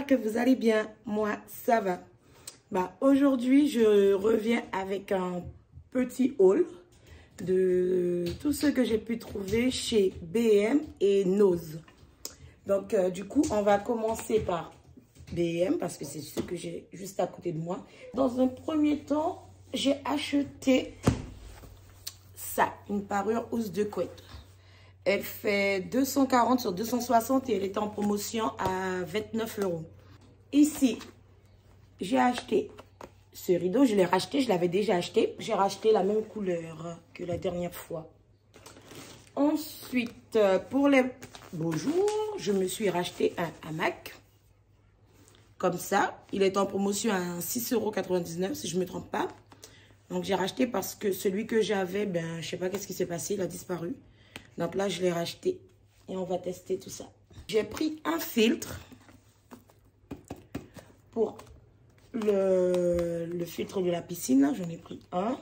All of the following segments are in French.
que vous allez bien. Moi, ça va. Aujourd'hui, je reviens avec un petit haul de tout ce que j'ai pu trouver chez B&M et Nose. Donc, du coup, on va commencer par B&M parce que c'est ce que j'ai juste à côté de moi. Dans un premier temps, j'ai acheté ça, une parure housse de couette. Elle fait 240 sur 260 et elle est en promotion à 29 €. Ici, j'ai acheté ce rideau. Je l'ai racheté, je l'avais déjà acheté. J'ai racheté la même couleur que la dernière fois. Ensuite, pour les beaux jours, je me suis racheté un hamac. Comme ça, il est en promotion à 6,99 € si je ne me trompe pas. Donc, j'ai racheté parce que celui que j'avais, je ne sais pas qu'est-ce qui s'est passé, il a disparu. Donc là, je l'ai racheté et on va tester tout ça. J'ai pris un filtre pour le filtre de la piscine. J'en ai pris un.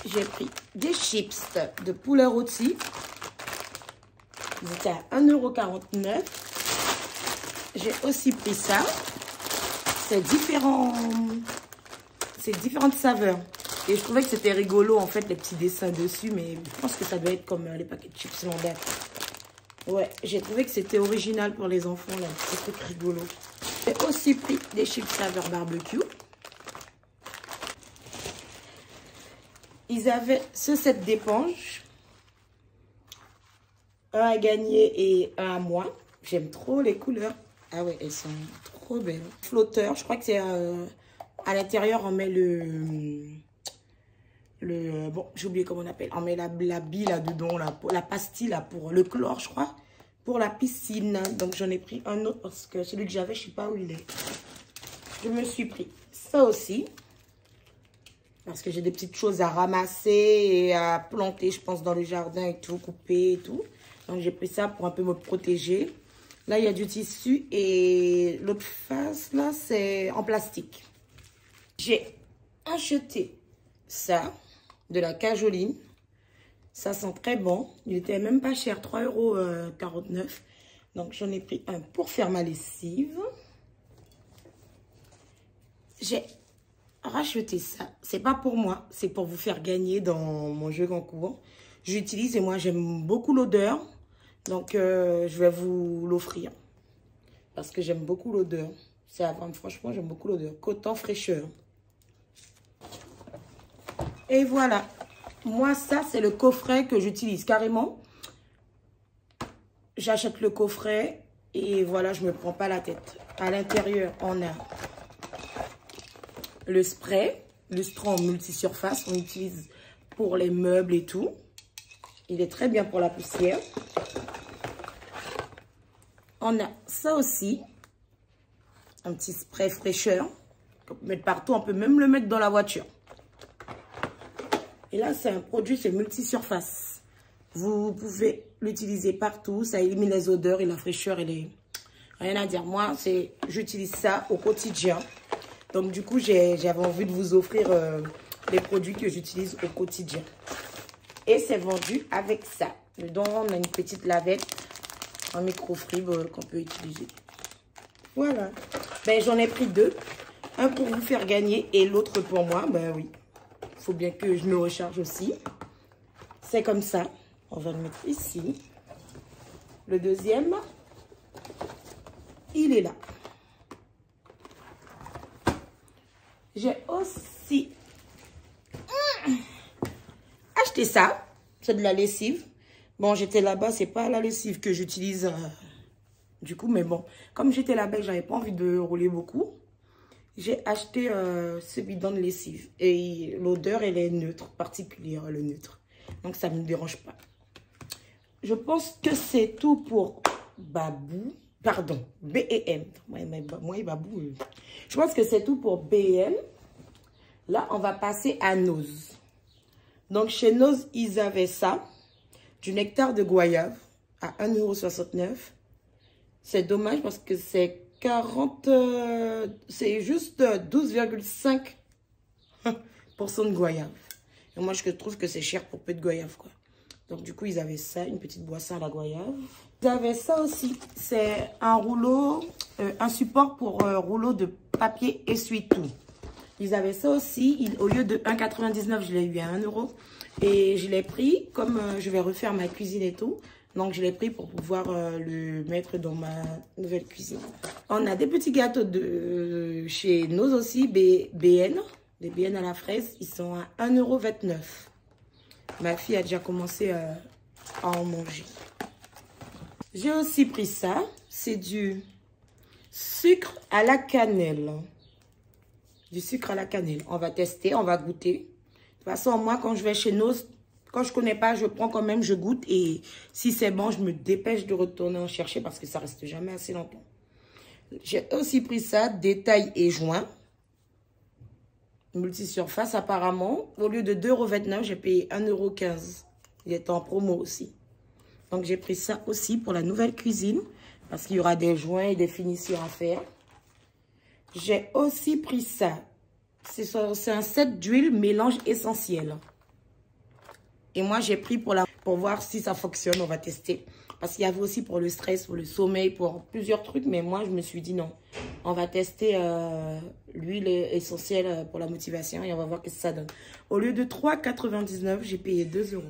J'ai pris des chips de poulet rôti. Ils étaient à 1,49 €. J'ai aussi pris ça. C'est différentes saveurs. Et je trouvais que c'était rigolo, en fait, les petits dessins dessus. Mais je pense que ça doit être comme les paquets de chips Lambert. Ouais, j'ai trouvé que c'était original pour les enfants, là. C'est truc rigolo. J'ai aussi pris des chips saveur barbecue. Ils avaient ce set d'éponges. Un à gagner et un à moi. J'aime trop les couleurs. Ah ouais, elles sont trop belles. Flotteur, je crois que c'est à l'intérieur, on met bon, j'ai oublié comment on appelle. On met la bille là-dedans, la pastille là, pour le chlore, je crois, pour la piscine. Donc, j'en ai pris un autre parce que celui que j'avais, je ne sais pas où il est. Je me suis pris ça aussi. Parce que j'ai des petites choses à ramasser et à planter, je pense, dans le jardin et tout, couper et tout. Donc, j'ai pris ça pour un peu me protéger. Là, il y a du tissu et l'autre face, là, c'est en plastique. J'ai acheté ça, de la cajoline. Ça sent très bon. Il était même pas cher, 3,49 €. Donc, j'en ai pris un pour faire ma lessive. J'ai racheté ça. C'est pas pour moi, c'est pour vous faire gagner dans mon jeu concours. J'utilise et moi, j'aime beaucoup l'odeur. Donc, je vais vous l'offrir. Parce que j'aime beaucoup l'odeur. C'est à vendre, franchement, j'aime beaucoup l'odeur. Coton fraîcheur. Et voilà. Moi, ça, c'est le coffret que j'utilise carrément. J'achète le coffret et voilà, je ne me prends pas la tête. À l'intérieur, on a le spray, lustrant multisurface. On utilise pour les meubles et tout. Il est très bien pour la poussière. On a ça aussi. Un petit spray fraîcheur. On peut mettre partout. On peut même le mettre dans la voiture. Et là, c'est un produit, c'est multisurface. Vous pouvez l'utiliser partout. Ça élimine les odeurs et la fraîcheur. Rien à dire. Moi, j'utilise ça au quotidien. Donc, du coup, j'avais envie de vous offrir les produits que j'utilise au quotidien. Et c'est vendu avec ça. Dedans, on a une petite lavette en microfibre qu'on peut utiliser. Voilà. J'en ai pris deux. Un pour vous faire gagner et l'autre pour moi. Oui. Il faut bien que je me recharge aussi. C'est comme ça. On va le mettre ici. Le deuxième, il est là. J'ai aussi acheté ça. C'est de la lessive. Bon, j'étais là-bas. C'est pas la lessive que j'utilise du coup. Mais bon, comme j'étais là-bas, j'avais pas envie de rouler beaucoup. J'ai acheté ce bidon de lessive. Et l'odeur, elle est neutre, particulière, le neutre. Donc, ça ne me dérange pas. Je pense que c'est tout pour Babou. Pardon, B&M. Moi et Babou. Je pense que c'est tout pour B&M. Là, on va passer à Nose. Donc, chez Nose, ils avaient ça. Du nectar de goyave à 1,69 €. C'est dommage parce que c'est 40... c'est juste 12,5 % de goyave. Et moi, je trouve que c'est cher pour peu de goyave, quoi. Donc, du coup, ils avaient ça, une petite boisson à la goyave. Ils avaient ça aussi. C'est un rouleau, un support pour rouleau de papier essuie-tout. Ils avaient ça aussi. Au lieu de 1,99 €, je l'ai eu à 1 €. Et je l'ai pris, comme je vais refaire ma cuisine et tout. Donc, je l'ai pris pour pouvoir le mettre dans ma nouvelle cuisine. On a des petits gâteaux de chez Noz aussi, BN. Des BN à la fraise. Ils sont à 1,29 €. Ma fille a déjà commencé à en manger. J'ai aussi pris ça. C'est du sucre à la cannelle. Du sucre à la cannelle. On va tester, on va goûter. De toute façon, moi, quand je vais chez Noz, quand je connais pas, je prends quand même, je goûte. Et si c'est bon, je me dépêche de retourner en chercher parce que ça reste jamais assez longtemps. J'ai aussi pris ça, détail et joint. Multisurface apparemment. Au lieu de 2,29 €, j'ai payé 1,15 €. Il est en promo aussi. Donc, j'ai pris ça aussi pour la nouvelle cuisine. Parce qu'il y aura des joints et des finitions à faire. J'ai aussi pris ça. C'est un set d'huile mélange essentiel. Et moi, j'ai pris pour voir si ça fonctionne. On va tester. Parce qu'il y avait aussi pour le stress, pour le sommeil, pour plusieurs trucs. Mais moi, je me suis dit non. On va tester l'huile essentielle pour la motivation. Et on va voir ce que ça donne. Au lieu de 3,99 €, j'ai payé 2 €.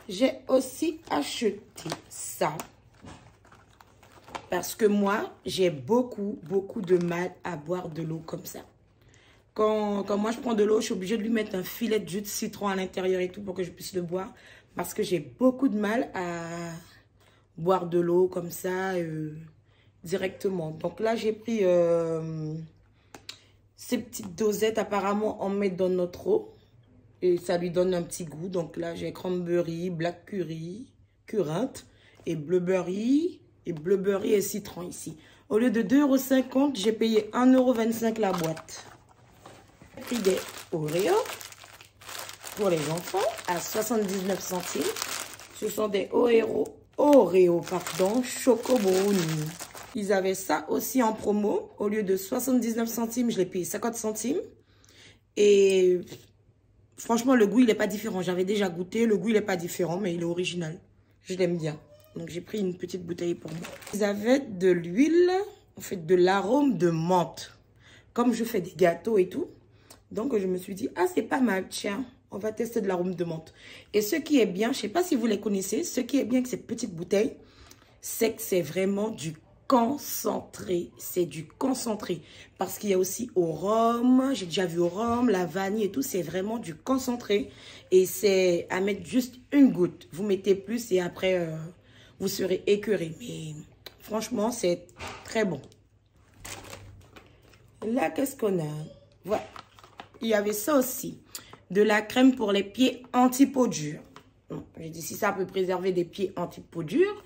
J'ai aussi acheté ça. Parce que moi, j'ai beaucoup de mal à boire de l'eau comme ça. Quand moi, je prends de l'eau, je suis obligée de lui mettre un filet de jus de citron à l'intérieur et tout pour que je puisse le boire. Parce que j'ai beaucoup de mal à boire de l'eau comme ça directement. Donc là, j'ai pris ces petites dosettes. Apparemment, on met dans notre eau. Et ça lui donne un petit goût. Donc là, j'ai cranberry, black curry, currante et blueberry et citron ici. Au lieu de 2,50 €, j'ai payé 1,25 € la boîte. J'ai pris des Oreos pour les enfants à 79 centimes. Ce sont des Oreos, Choco Brownie. Ils avaient ça aussi en promo. Au lieu de 79 centimes, je l'ai payé 50 centimes. Et franchement, le goût, il n'est pas différent. J'avais déjà goûté. Le goût, il n'est pas différent, mais il est original. Je l'aime bien. Donc, j'ai pris une petite bouteille pour moi. Ils avaient de l'huile, en fait, de l'arôme de menthe. Comme je fais des gâteaux et tout. Donc, je me suis dit, ah, c'est pas mal, tiens. On va tester de l'arôme de menthe. Et ce qui est bien, je ne sais pas si vous les connaissez, ce qui est bien avec ces petites bouteilles, c'est que c'est vraiment du concentré. C'est du concentré. Parce qu'il y a aussi au rhum. J'ai déjà vu au rhum, la vanille et tout. C'est vraiment du concentré. Et c'est à mettre juste une goutte. Vous mettez plus et après, vous serez écœuré. Mais franchement, c'est très bon. Là, qu'est-ce qu'on a? Voilà. Il y avait ça aussi. De la crème pour les pieds anti-peau dure. J'ai dit, si ça peut préserver des pieds anti-peau dure,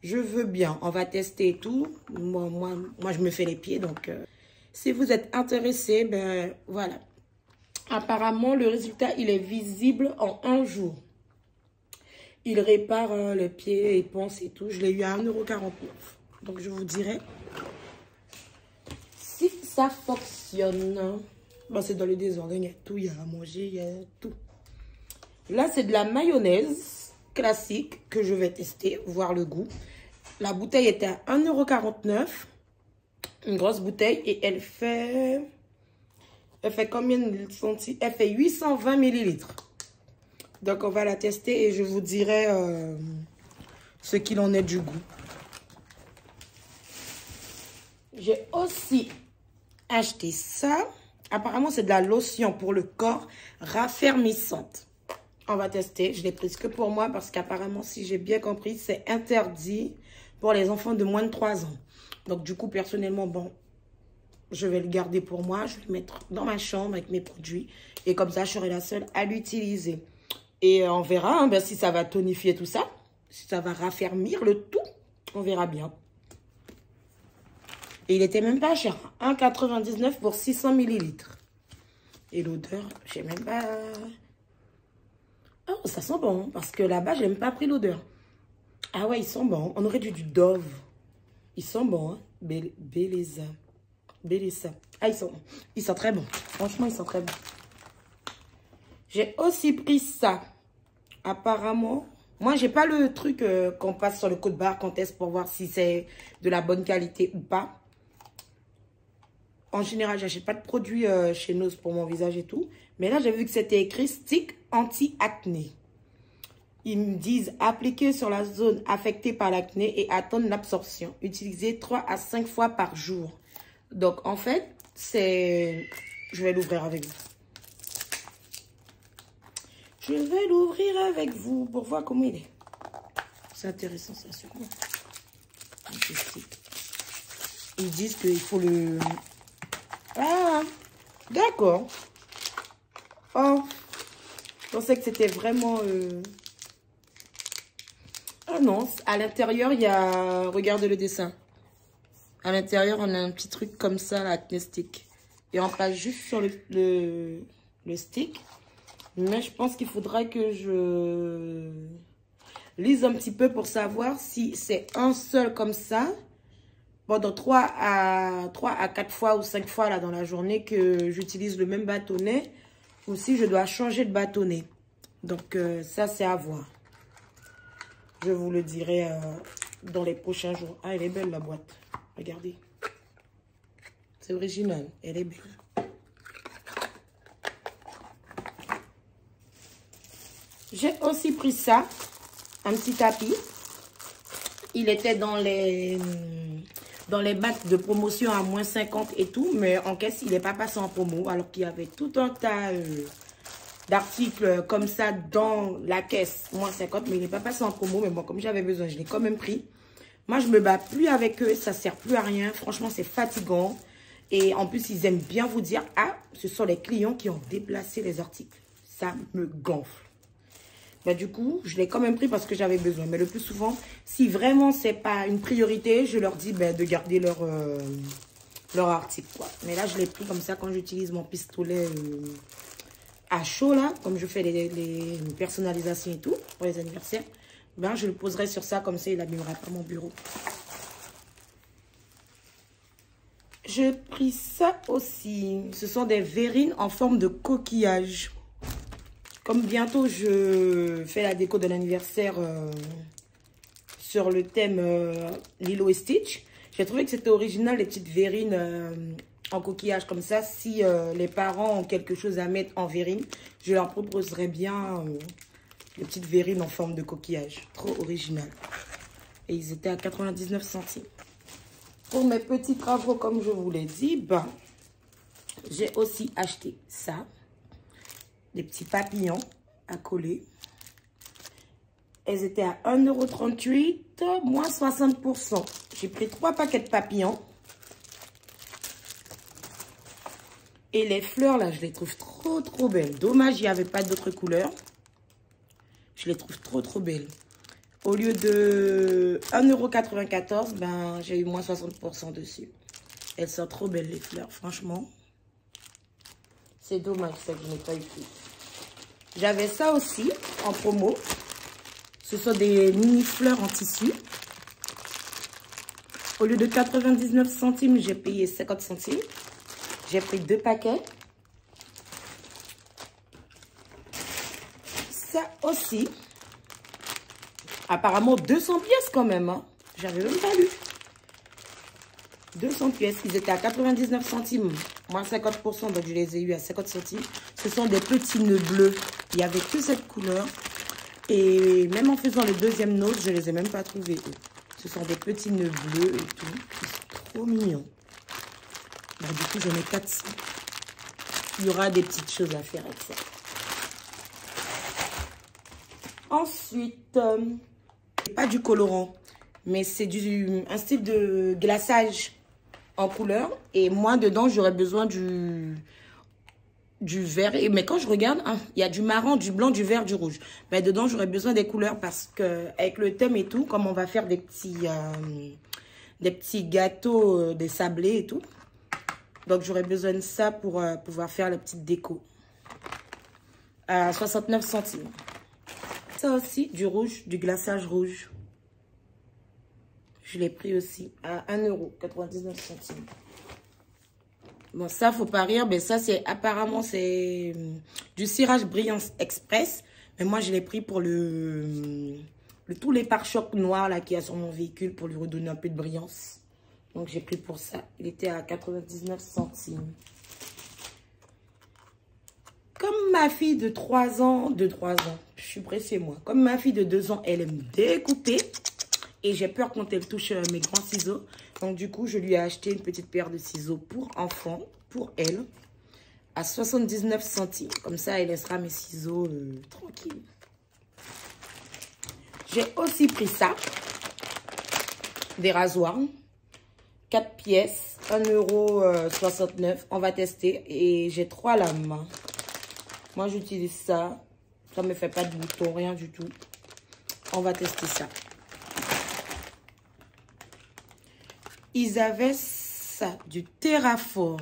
je veux bien. On va tester et tout. Moi, je me fais les pieds. Donc, si vous êtes intéressé, ben voilà. Apparemment, le résultat, il est visible en 1 jour. Il répare les pieds, éponce et tout. Je l'ai eu à 1,49 €. Donc, je vous dirai si ça fonctionne. Bon, c'est dans le désordre. Il y a tout, il y a à manger, il y a tout. Là, c'est de la mayonnaise classique que je vais tester, voir le goût. La bouteille était à 1,49 €. Une grosse bouteille. Et elle fait combien de centilitres? Elle fait 820 ml. Donc, on va la tester et je vous dirai ce qu'il en est du goût. J'ai aussi acheté ça. Apparemment, c'est de la lotion pour le corps raffermissante. On va tester. Je l'ai prise que pour moi parce qu'apparemment, si j'ai bien compris, c'est interdit pour les enfants de moins de 3 ans. Donc, du coup, personnellement, bon, je vais le garder pour moi. Je vais le mettre dans ma chambre avec mes produits. Et comme ça, je serai la seule à l'utiliser. Et on verra ben, si ça va tonifier tout ça. Si ça va raffermir le tout. On verra bien. Et il était même pas cher. 1,99 € pour 600 ml. Et l'odeur, j'ai même pas... Oh, ça sent bon. Parce que là-bas, je n'ai même pas pris l'odeur. Ah ouais, ils sont bons. On aurait du Dove. Ils sont bons. Hein? Belleza. Ah, ils sont très bons. Franchement, ils sont très bons. J'ai aussi pris ça. Apparemment, moi, j'ai pas le truc qu'on passe sur le code barre, qu'on teste pour voir si c'est de la bonne qualité ou pas. En général, j'achète pas de produits chez Nose pour mon visage et tout. Mais là, j'ai vu que c'était écrit stick anti-acné. Ils me disent appliquer sur la zone affectée par l'acné et attendre l'absorption. Utilisez 3 à 5 fois par jour. Donc, en fait, c'est... Je vais l'ouvrir avec vous. Je vais l'ouvrir avec vous pour voir comment il est. C'est intéressant, ça, sûrement. Ils disent qu'il faut le... Ah, d'accord. Oh, je pensais que c'était vraiment... Ah non, à l'intérieur, il y a... Regardez le dessin. À l'intérieur, on a un petit truc comme ça, la acné stick. Et on passe juste sur le stick. Mais je pense qu'il faudra que je lise un petit peu pour savoir si c'est un seul comme ça. Pendant 3 à 4 fois ou 5 fois là, dans la journée que j'utilise le même bâtonnet. Ou si je dois changer de bâtonnet. Donc ça, c'est à voir. Je vous le dirai dans les prochains jours. Ah, elle est belle la boîte. Regardez. C'est original. Elle est belle. J'ai aussi pris ça. Un petit tapis. Il était dans les bacs de promotion à moins 50 et tout. Mais en caisse, il n'est pas passé en promo. Alors qu'il y avait tout un tas d'articles comme ça dans la caisse. Moins 50, mais il n'est pas passé en promo. Mais bon, comme j'avais besoin, je l'ai quand même pris. Moi, je me bats plus avec eux. Ça ne sert plus à rien. Franchement, c'est fatigant. Et en plus, ils aiment bien vous dire, ah, ce sont les clients qui ont déplacé les articles. Ça me gonfle. Bah, du coup, je l'ai quand même pris parce que j'avais besoin. Mais le plus souvent, si vraiment c'est pas une priorité, je leur dis de garder leur article, quoi. Mais là, je l'ai pris comme ça quand j'utilise mon pistolet à chaud, là. Comme je fais les personnalisations et tout, pour les anniversaires. Ben, je le poserai sur ça, comme ça, il n'abîmera pas mon bureau. J'ai pris ça aussi. Ce sont des verrines en forme de coquillage. Comme bientôt, je fais la déco de l'anniversaire sur le thème Lilo et Stitch. J'ai trouvé que c'était original, les petites verrines en coquillage comme ça. Si les parents ont quelque chose à mettre en verrine, je leur proposerais bien les petites verrines en forme de coquillage. Trop original. Et ils étaient à 99 centimes. Pour mes petits travaux, comme je vous l'ai dit, ben, j'ai aussi acheté ça. Des petits papillons à coller. Elles étaient à 1,38 €, moins 60%. J'ai pris 3 paquets de papillons. Et les fleurs, là, je les trouve trop, trop belles. Dommage, il n'y avait pas d'autres couleurs. Je les trouve trop, trop belles. Au lieu de 1,94 €, ben, j'ai eu moins 60% dessus. Elles sont trop belles, les fleurs, franchement. C'est dommage, ça, que je n'ai pas eu plus. J'avais ça aussi, en promo. Ce sont des mini fleurs en tissu. Au lieu de 99 centimes, j'ai payé 50 centimes. J'ai pris 2 paquets. Ça aussi. Apparemment, 200 pièces quand même. Hein. J'avais même pas lu. 200 pièces. Ils étaient à 99 centimes. Moins 50%, donc je les ai eu à 50 centimes. Ce sont des petits nœuds bleus. Il y avait que cette couleur. Et même en faisant le deuxième note, je les ai même pas trouvés. Eux. Ce sont des petits nœuds bleus et tout. Ils sont trop mignons. Donc, du coup, j'en ai 400. Il y aura des petites choses à faire avec ça. Ensuite, pas du colorant, mais c'est un style de glaçage en couleur. Et moi, dedans, j'aurais besoin du vert. Mais quand je regarde, hein, il y a du marron, du blanc, du vert, du rouge. Mais dedans, j'aurais besoin des couleurs parce que avec le thème et tout, comme on va faire des petits gâteaux, des sablés et tout. Donc, j'aurais besoin de ça pour pouvoir faire la petite déco. À 69 centimes. Ça aussi, du rouge, du glaçage rouge. Je l'ai pris aussi à 1,99 €. Bon, ça, faut pas rire. Mais ça, c'est apparemment, c'est du cirage Brillance Express. Mais moi, je l'ai pris pour tous les pare-chocs noirs là qu'il y a sur mon véhicule pour lui redonner un peu de brillance. Donc, j'ai pris pour ça. Il était à 99 centimes. Comme ma fille de 3 ans, je suis pressée moi. Comme ma fille de 2 ans, elle aime découper. Et j'ai peur quand elle touche mes grands ciseaux. Donc du coup, je lui ai acheté une petite paire de ciseaux pour enfant, pour elle, à 79 centimes. Comme ça, elle laissera mes ciseaux tranquilles. J'ai aussi pris ça. Des rasoirs. 4 pièces, 1,69 €. On va tester. Et j'ai 3 lames. Moi, j'utilise ça. Ça ne me fait pas de boutons, rien du tout. On va tester ça. Ils avaient ça, du Terrafor.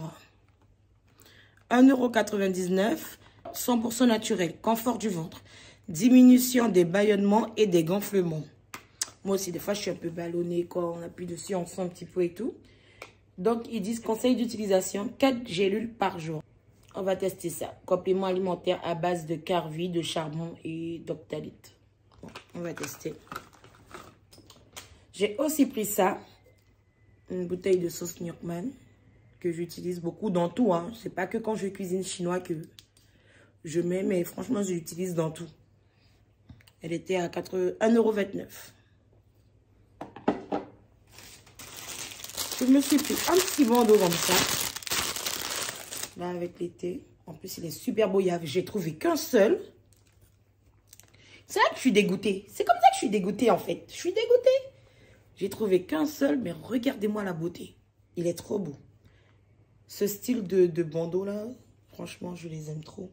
1,99 €, 100% naturel. Confort du ventre. Diminution des bâillonnements et des gonflements. Moi aussi, des fois, je suis un peu ballonnée. Quand on appuie dessus, on sent un petit peu et tout. Donc, ils disent conseil d'utilisation, 4 gélules par jour. On va tester ça. Complément alimentaire à base de carvi, de charbon et d'octalite. Bon, on va tester. J'ai aussi pris ça. Une bouteille de sauce Nyokman que j'utilise beaucoup dans tout. Hein. C'est pas que quand je cuisine chinois que je mets, mais franchement, je l'utilise dans tout. Elle était à 1,29 €. Je me suis pris un petit bandeau comme ça. Là, avec l'été. En plus, il est super beau. J'ai trouvé qu'un seul. C'est là que je suis dégoûtée. C'est comme ça que je suis dégoûtée, en fait. Je suis dégoûtée. J'ai trouvé qu'un seul, mais regardez-moi la beauté. Il est trop beau. Ce style de bandeau, là, franchement, je les aime trop.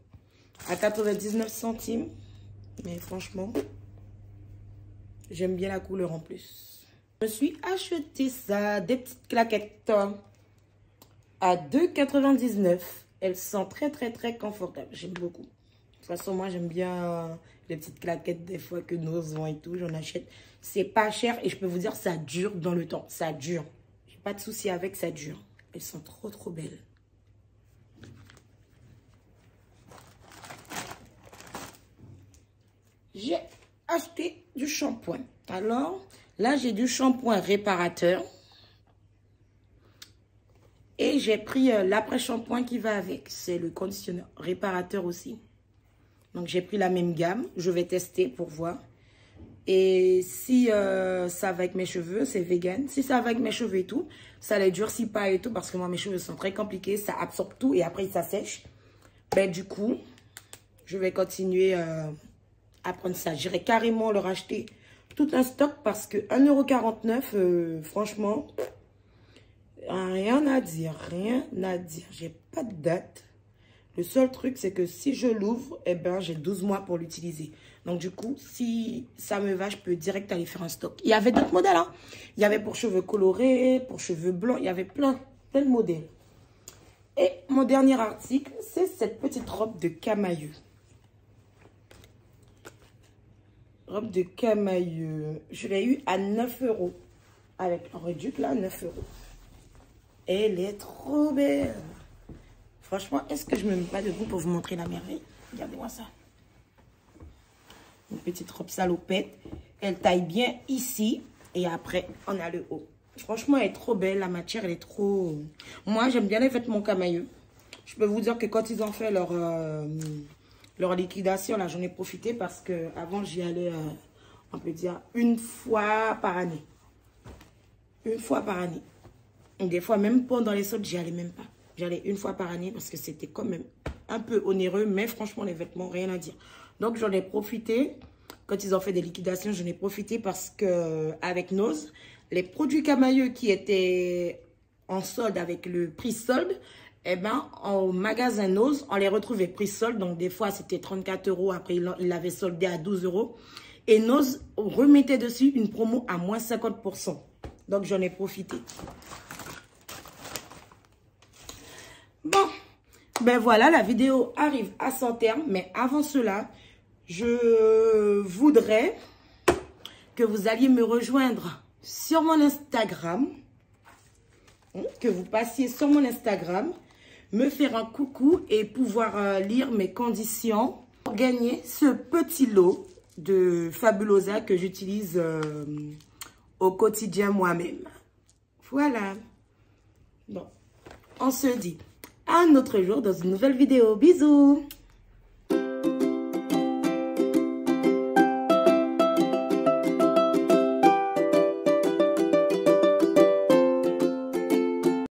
À 99 centimes. Mais franchement, j'aime bien la couleur en plus. Je me suis acheté ça, des petites claquettes. À 2,99 €. Elles sont très, très, très confortables. J'aime beaucoup. De toute façon, moi, j'aime bien les petites claquettes des fois que nos vend et tout. J'en achète. C'est pas cher et je peux vous dire, ça dure dans le temps. Ça dure. J'ai pas de souci avec, ça dure. Elles sont trop, trop belles. J'ai acheté du shampoing. Alors, là, j'ai du shampoing réparateur. Et j'ai pris l'après-shampoing qui va avec. C'est le conditionneur réparateur aussi. Donc, j'ai pris la même gamme. Je vais tester pour voir. Et si ça va avec mes cheveux, c'est vegan. Si ça va avec mes cheveux et tout, ça les durcit pas et tout. Parce que moi, mes cheveux sont très compliqués. Ça absorbe tout et après, ça sèche. Ben, du coup, je vais continuer à prendre ça. J'irai carrément leur acheter tout un stock parce que 1,49 €, franchement... Rien à dire, rien à dire. J'ai pas de date. Le seul truc, c'est que si je l'ouvre, eh ben, j'ai 12 mois pour l'utiliser. Donc, du coup, si ça me va, je peux direct aller faire un stock. Il y avait d'autres modèles, hein. Il y avait pour cheveux colorés, pour cheveux blancs. Il y avait plein de modèles. Et mon dernier article, c'est cette petite robe de camailleux. Robe de camailleux. Je l'ai eu à 9 €. Avec un réduc, là, 9 €. Elle est trop belle. Franchement, est-ce que je me mets pas debout pour vous montrer la merveille? Regardez-moi ça. Une petite robe salopette. Elle taille bien ici. Et après, on a le haut. Franchement, elle est trop belle. La matière, elle est trop... Moi, j'aime bien les vêtements camailleux. Je peux vous dire que quand ils ont fait leur liquidation, là, j'en ai profité parce que avant j'y allais, on peut dire, une fois par année. Une fois par année. Et des fois, même pendant les soldes, j'y allais même pas. J'allais une fois par année parce que c'était quand même un peu onéreux. Mais franchement, les vêtements, rien à dire. Donc, j'en ai profité. Quand ils ont fait des liquidations, j'en ai profité parce que avec Nose, les produits camailleux qui étaient en solde avec le prix solde, eh ben, au magasin Nose, on les retrouvait prix solde. Donc, des fois, c'était 34 €. Après, ils l'avaient soldé à 12 €. Et Nose remettait dessus une promo à moins 50%. Donc, j'en ai profité. Bon, ben voilà, la vidéo arrive à son terme. Mais avant cela, je voudrais que vous alliez me rejoindre sur mon Instagram. Que vous passiez sur mon Instagram. me faire un coucou et pouvoir lire mes conditions pour gagner ce petit lot de Fabulosa que j'utilise au quotidien moi-même. Voilà. Bon, on se dit à un autre jour dans une nouvelle vidéo. Bisous!